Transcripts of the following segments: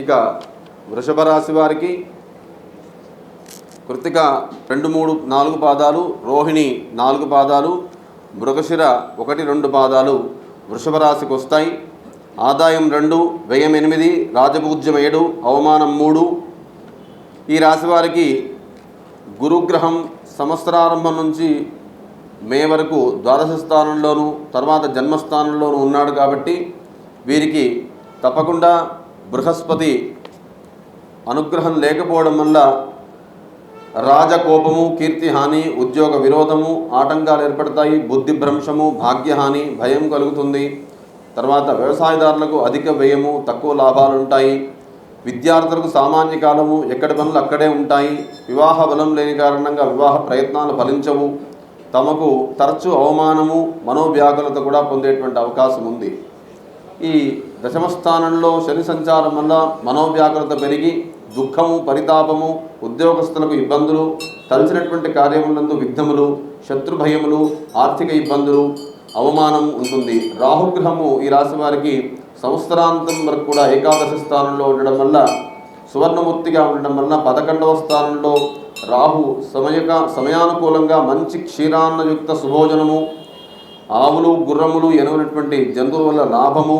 ఇక వృషభ రాశి వారికి కృత్తిక 2, 3, 4 పాదాలు, రోహిణి 4 పాదాలు, మృగశిర 1, 2 పాదాలు వృషభ రాశికి వస్తాయి. ఆదాయం 2, వ్యయం 8, రాజపూజ్యం 7, అవమానం 3. ఈ రాశి వారికి గురుగ్రహం సంవత్సరారంభం నుంచి మే వరకు ద్వాదశ స్థానంలోనూ తర్వాత జన్మస్థానంలోనూ ఉన్నాడు కాబట్టి వీరికి తప్పకుండా బృహస్పతి అనుగ్రహం లేకపోవడం వల్ల రాజకోపము, కీర్తిహాని, ఉద్యోగ విరోధము, ఆటంకాలు ఏర్పడతాయి. బుద్ధి భ్రంశము, భాగ్యహాని, భయం కలుగుతుంది. తర్వాత వ్యవసాయదారులకు అధిక వ్యయము, తక్కువ లాభాలు ఉంటాయి. విద్యార్థులకు సామాన్య కాలము, ఎక్కడి పనులు అక్కడే ఉంటాయి. వివాహ బలం లేని కారణంగా వివాహ ప్రయత్నాలు ఫలించవు. తమకు తరచూ అవమానము, మనోవ్యాకులత కూడా పొందేటువంటి అవకాశం ఉంది. ఈ దశమస్థానంలో శని సంచారం వల్ల మనోవ్యాకులత పెరిగి దుఃఖము, పరితాపము, ఉద్యోగస్తులకు ఇబ్బందులు, తలచినటువంటి కార్యములందు విఘ్నములు, శత్రుభయములు, ఆర్థిక ఇబ్బందులు, అవమానం ఉంటుంది. రాహుగ్రహము ఈ రాశి వారికి సంవత్సరాంతం వరకు కూడా ఏకాదశ స్థానంలో ఉండడం వల్ల, సువర్ణమూర్తిగా ఉండడం వల్ల 11వ స్థానంలో రాహు సమయానుకూలంగా మంచి క్షీరాన్నయుక్త సుభోజనము, ఆవులు, గుర్రములు ఎనుగునటువంటి జంతువుల వల్ల లాభము,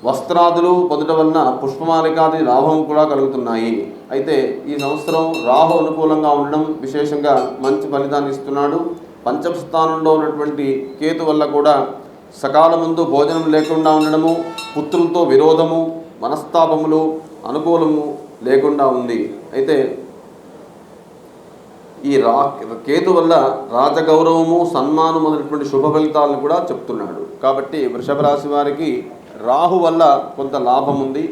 వస్త్రాదులు పొందడం వలన పుష్పమాలికాది లాభం కూడా కలుగుతున్నాయి. అయితే ఈ సంవత్సరం రాహు అనుకూలంగా ఉండడం విశేషంగా మంచి ఫలితాన్ని ఇస్తున్నాడు. పంచమ స్థానంలో ఉన్నటువంటి కేతు వల్ల కూడా సకాలముందు భోజనం లేకుండా ఉండడము, పుత్రులతో విరోధము, మనస్తాపములు, అనుకూలము లేకుండా ఉంది. అయితే ఈ కేతు వల్ల రాజగౌరవము, సన్మానం మొదలైనటువంటి శుభ ఫలితాలను కూడా చెప్తున్నాడు. కాబట్టి వృషభ రాశి వారికి రాహు వల్ల కొంత లాభం ఉంది.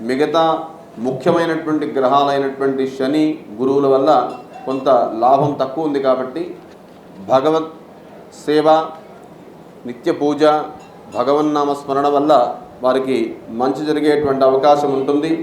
మిగతా ముఖ్యమైనటువంటి గ్రహాలైనటువంటి శని, గురువుల వల్ల కొంత లాభం తక్కువ ఉంది. కాబట్టి భగవత్ సేవ, నిత్య పూజ, భగవన్నామ స్మరణ వల్ల వారికి మంచి జరిగేటువంటి అవకాశం ఉంటుంది.